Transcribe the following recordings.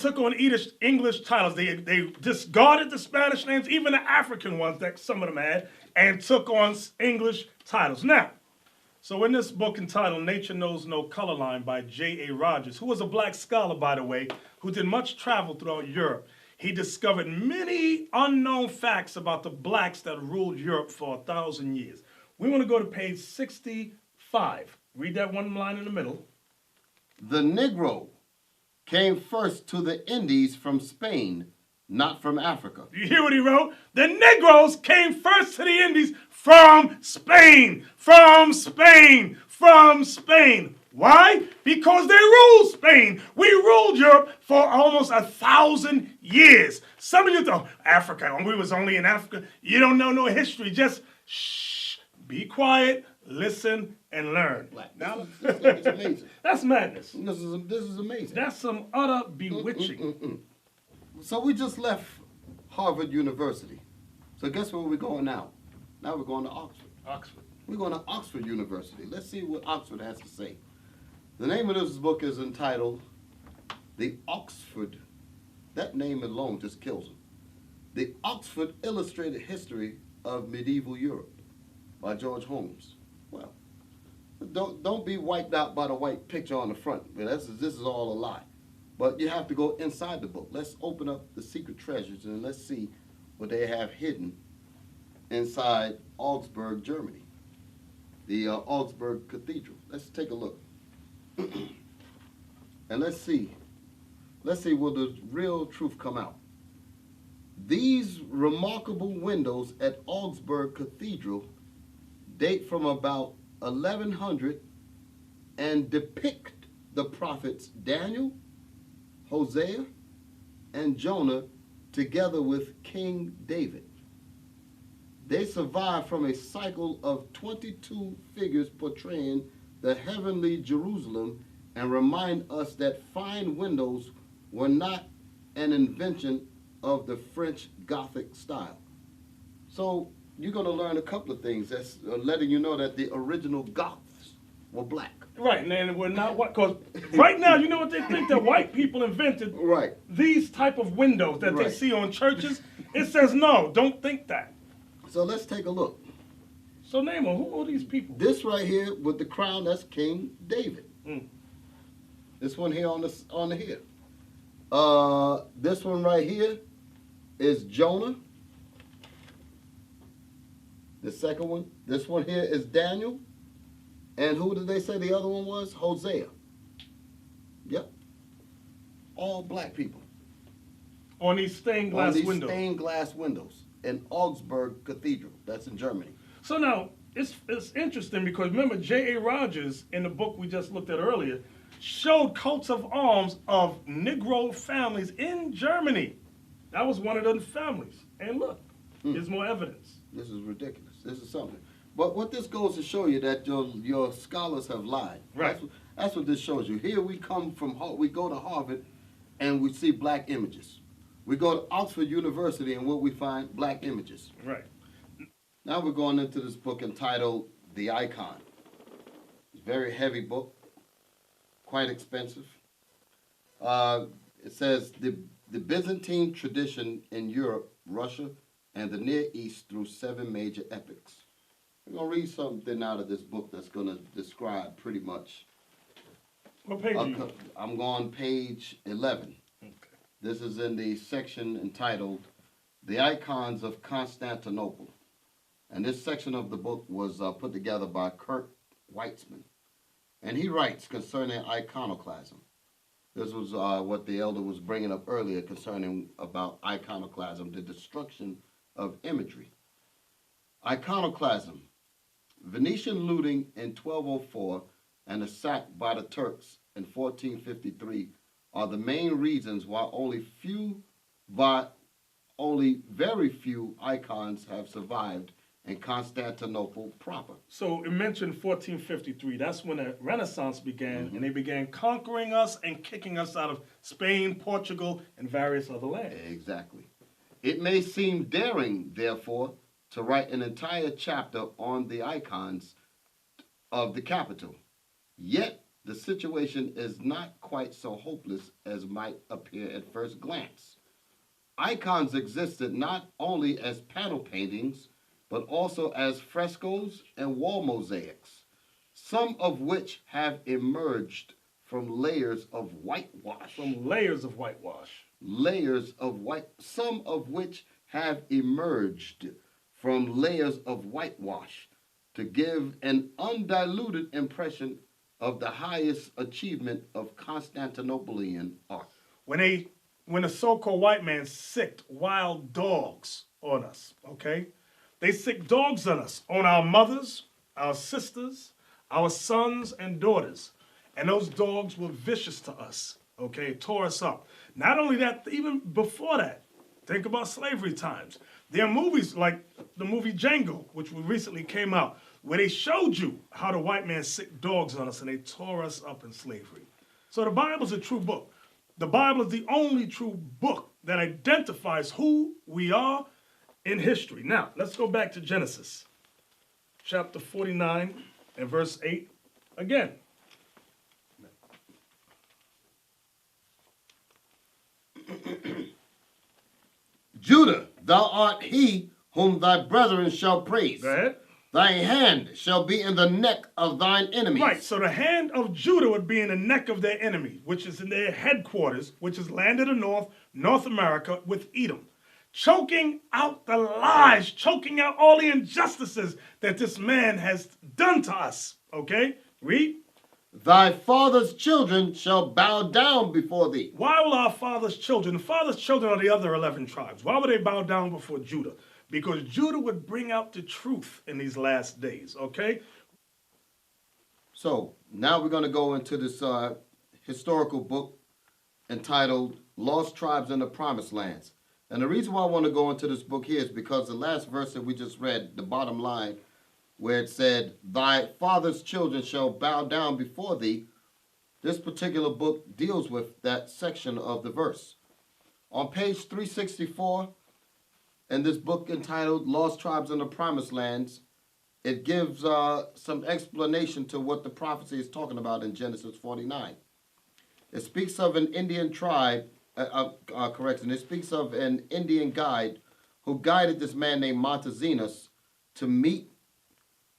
took on English titles. They discarded the Spanish names, even the African ones that some of them had, and took on English titles. Now, so in this book entitled Nature Knows No Color Line by J.A. Rogers, who was a black scholar, by the way, who did much travel throughout Europe, he discovered many unknown facts about the blacks that ruled Europe for 1,000 years. We want to go to page 65. Read that one line in the middle. The Negro came first to the Indies from Spain, not from Africa. You hear what he wrote? The Negroes came first to the Indies from Spain, from Spain, from Spain. Why? Because they ruled Spain. We ruled Europe for almost 1,000 years. Some of you thought, Africa, we was only in Africa. You don't know no history. Just shh, be quiet, listen, and learn. Now, it's amazing. That's madness. This is amazing. That's some utter bewitching. So we just left Harvard University. So guess where we're going now? Now we're going to Oxford. Oxford. We're going to Oxford University. Let's see what Oxford has to say. The name of this book is entitled The Oxford. That name alone just kills them. The Oxford Illustrated History of Medieval Europe by George Holmes. Well, don't be wiped out by the white picture on the front. This is all a lie. But you have to go inside the book. Let's open up the secret treasures and let's see what they have hidden inside Augsburg, Germany. The Augsburg Cathedral. Let's take a look. And let's see will the real truth come out. These remarkable windows at Augsburg Cathedral date from about 1100 and depict the prophets Daniel, Hosea, and Jonah together with King David. They survive from a cycle of 22 figures portraying the heavenly Jerusalem and remind us that fine windows were not an invention of the French Gothic style. So you're going to learn a couple of things that's letting you know that the original Goths were black. Right, and we're not white, because right now, you know what they think? That white people invented Right. These type of windows that they see on churches. It says, no, don't think that. So let's take a look. So name them, who are these people? This right here with the crown, that's King David. This one here on the here. This one right here is Jonah. The second one. This one here is Daniel. And who did they say the other one was? Hosea. Yep. All black people. On these stained glass windows. Stained glass windows in Augsburg Cathedral. That's in Germany. So now, it's interesting because remember J.A. Rogers, in the book we just looked at earlier, showed coats of arms of Negro families in Germany. That was one of those families. And look, there's more evidence. This is ridiculous. This is something. But what this goes to show you that your scholars have lied. Right. That's what this shows you. Here we come from, we go to Harvard and we see black images. We go to Oxford University and what we find, black images. Right. Now we're going into this book entitled The Icon. It's a very heavy book, quite expensive. It says the Byzantine tradition in Europe, Russia, and the Near East through 7 major epochs. I'm going to read something out of this book that's going to describe pretty much. What page are you? I'm on page 11. Okay. This is in the section entitled The Icons of Constantinople. And this section of the book was put together by Kurt Weitzman. And he writes concerning iconoclasm. This was what the elder was bringing up earlier concerning about iconoclasm, the destruction of imagery. Iconoclasm. Venetian looting in 1204 and the sack by the Turks in 1453 are the main reasons why only very few icons have survived in Constantinople proper. So it mentioned 1453. That's when the Renaissance began, and they began conquering us and kicking us out of Spain, Portugal, and various other lands. Exactly. It may seem daring, therefore, to write an entire chapter on the icons of the capital. Yet, the situation is not quite so hopeless as might appear at first glance. Icons existed not only as panel paintings, but also as frescoes and wall mosaics, some of which have emerged from layers of whitewash. Some of which have emerged from layers of whitewash to give an undiluted impression of the highest achievement of Constantinopolitan art. When a so-called white man sicked wild dogs on us, okay? They sicked dogs on us, on our mothers, our sisters, our sons and daughters. And those dogs were vicious to us, okay? Tore us up. Not only that, even before that, think about slavery times. There are movies like the movie Django, which recently came out, where they showed you how the white man sicked dogs on us and they tore us up in slavery. So the Bible's a true book. The Bible is the only true book that identifies who we are in history. Now, let's go back to Genesis, chapter 49 and verse 8 again. Judah, thou art he whom thy brethren shall praise. Go ahead. Thy hand shall be in the neck of thine enemies. Right, so the hand of Judah would be in the neck of their enemy, which is in their headquarters, which is land of the north, North America, with Edom. Choking out the lies, choking out all the injustices that this man has done to us. Okay, read. Thy father's children shall bow down before thee. Why will our father's children, the father's children are the other 11 tribes, why would they bow down before Judah? Because Judah would bring out the truth in these last days, okay? So, now we're going to go into this historical book entitled Lost Tribes in the Promised Lands. And the reason why I want to go into this book here is because the last verse that we just read, the bottom line, where it said, thy father's children shall bow down before thee, this particular book deals with that section of the verse. On page 364, in this book entitled Lost Tribes in the Promised Lands, it gives some explanation to what the prophecy is talking about in Genesis 49. It speaks of an Indian tribe, it speaks of an Indian guide who guided this man named Montezinus to meet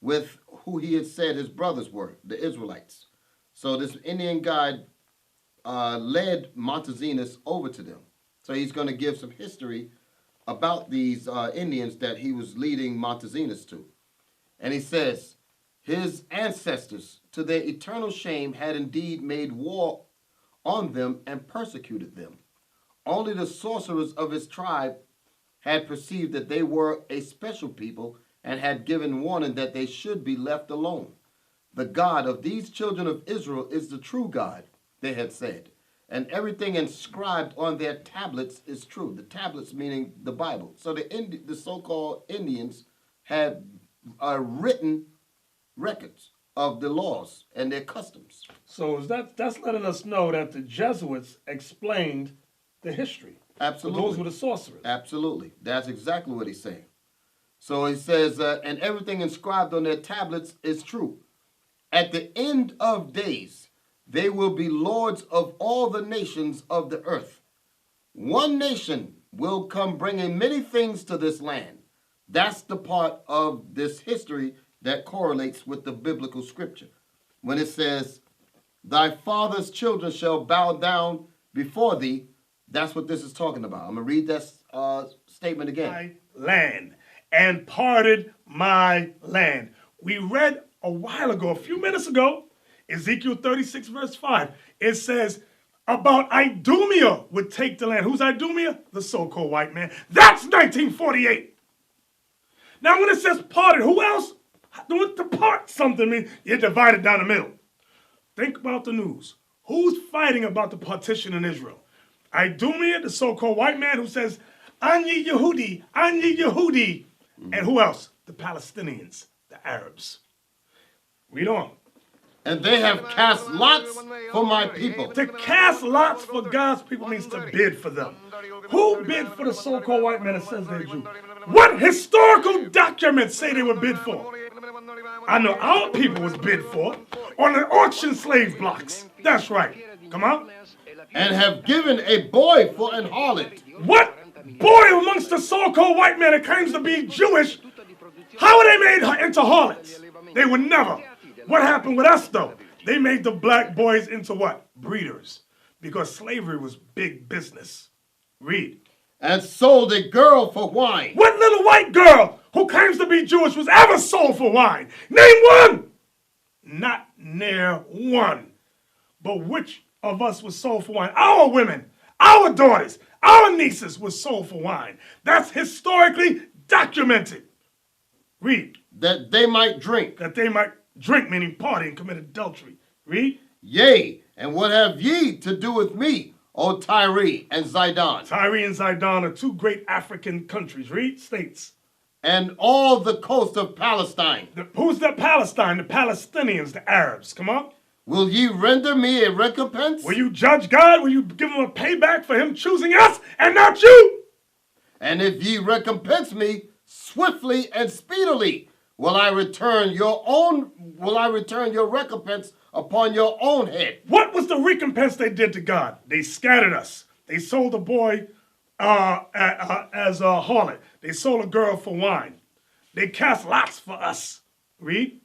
with who he had said his brothers were, the Israelites. So this Indian guide led Montezinus over to them. So he's going to give some history about these Indians that he was leading Montezinus to. And he says, his ancestors, to their eternal shame, had indeed made war on them and persecuted them. Only the sorcerers of his tribe had perceived that they were a special people and had given warning that they should be left alone. The God of these children of Israel is the true God, they had said. And everything inscribed on their tablets is true. The tablets meaning the Bible. So the so-called Indians had written records of the laws and their customs. So that's letting us know that the Jesuits explained the history. Absolutely. So those were the sorcerers. Absolutely. That's exactly what he's saying. So he says, and everything inscribed on their tablets is true. At the end of days, they will be lords of all the nations of the earth. One nation will come bringing many things to this land. That's the part of this history that correlates with the biblical scripture. When it says, thy father's children shall bow down before thee, that's what this is talking about. I'm going to read that statement again. My land, and parted my land. We read a while ago, a few minutes ago, Ezekiel 36 verse 5. It says about Idumea would take the land. Who's Idumea? The so-called white man. That's 1948. Now when it says parted, who else? To part something means you're divided down the middle. Think about the news. Who's fighting about the partition in Israel? Idumea, the so-called white man who says, Ani Yehudi, Ani Yehudi. And who else? The Palestinians, the Arabs. Read on. And they have cast lots for my people. To cast lots for God's people means to bid for them. Who bid for the so-called white man that says they're Jew? What historical documents say they were bid for? I know our people was bid for. on the auction slave blocks. That's right. Come on. And have given a boy for an harlot. What boy amongst the so-called white man that claims to be Jewish, how are they made into harlots? They would never. What happened with us, though? They made the black boys into what? Breeders. Because slavery was big business. Read. And sold a girl for wine. What little white girl who claims to be Jewish was ever sold for wine? Name one! Not near one. But which of us was sold for wine? Our women, our daughters, our nieces was sold for wine. That's historically documented. Read. That they might drink. That they might drink, meaning party and commit adultery. Read. Yea, and what have ye to do with me, O Tyre and Zidon? Tyre and Zidon are two great African countries. Read. States. And all the coast of Palestine. Who's the Palestine? The Palestinians, the Arabs. Come on. Will ye render me a recompense? Will you judge God? Will you give him a payback for him choosing us and not you? And if ye recompense me swiftly and speedily, will I return your recompense upon your own head. What was the recompense they did to God? They scattered us. They sold a boy as a harlot. They sold a girl for wine. They cast lots for us. Read.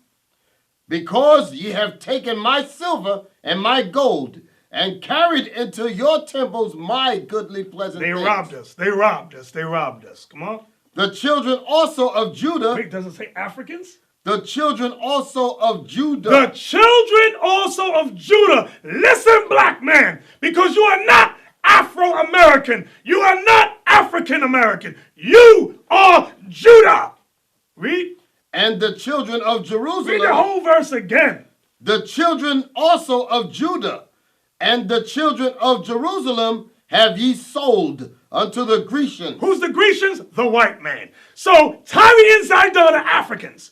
Because ye have taken my silver and my gold, and carried into your temples my goodly pleasant things. They robbed us. They robbed us. They robbed us. Come on. The children also of Judah. Wait, does it say Africans? The children also of Judah. The children also of Judah. Listen, black man, because you are not Afro-American. You are not African-American. You are Judah. Read. And the children of Jerusalem. Read the whole verse again. The children also of Judah and the children of Jerusalem have ye sold unto the Grecians. Who's the Grecians? The white man. So Tyre and Zidon are Africans.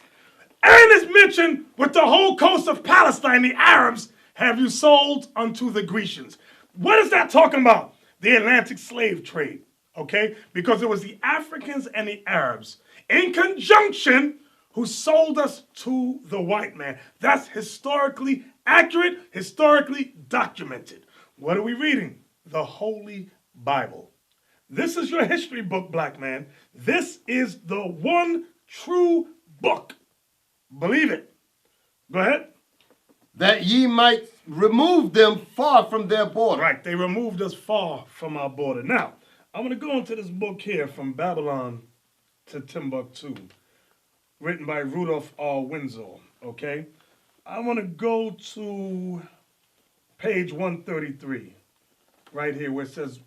And it's mentioned with the whole coast of Palestine, the Arabs, have you sold unto the Grecians. What is that talking about? The Atlantic slave trade, okay? Because it was the Africans and the Arabs in conjunction who sold us to the white man. That's historically accurate, historically documented. What are we reading? The Holy Bible. This is your history book, black man. This is the one true book. Believe it. Go ahead. That ye might remove them far from their border. Right, they removed us far from our border. Now, I'm going to go into this book here, From Babylon to Timbuktu, written by Rudolph R. Windsor, okay? I want to go to page 133, right here where it says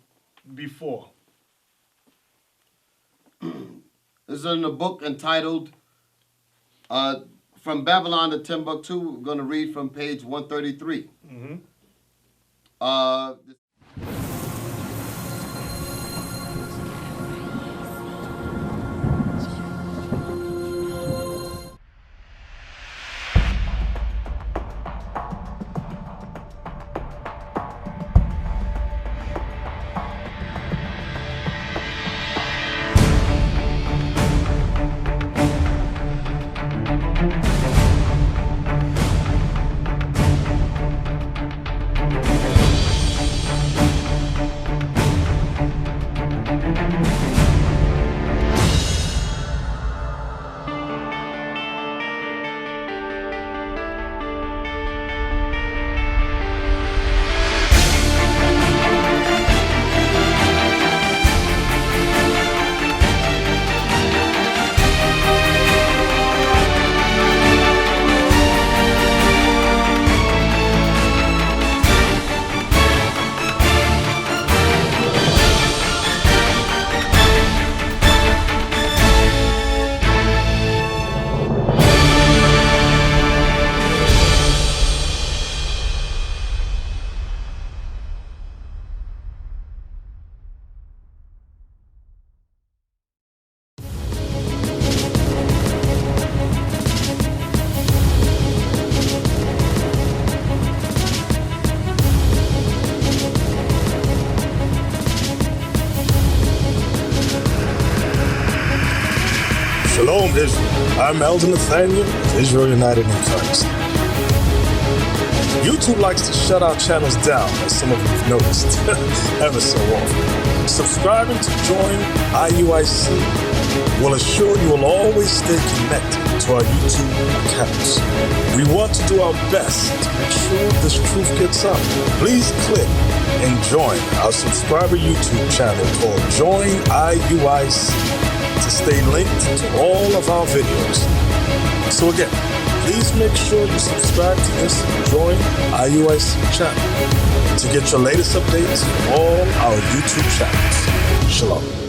before. This is in a book entitled From Babylon to Timbuktu. We're going to read from page 133. Shalom, Israel. I'm Elder Nathaniel of Israel United in Christ. YouTube likes to shut our channels down, as some of you have noticed, ever so often. Subscribing to join IUIC will assure you will always stay connected to our YouTube accounts. We want to do our best to make sure this truth gets out. Please click and join our subscriber YouTube channel called Join IUIC to stay linked to all of our videos. So again, please make sure you subscribe to this Join IUIC channel to get your latest updates from all our YouTube channels. Shalom.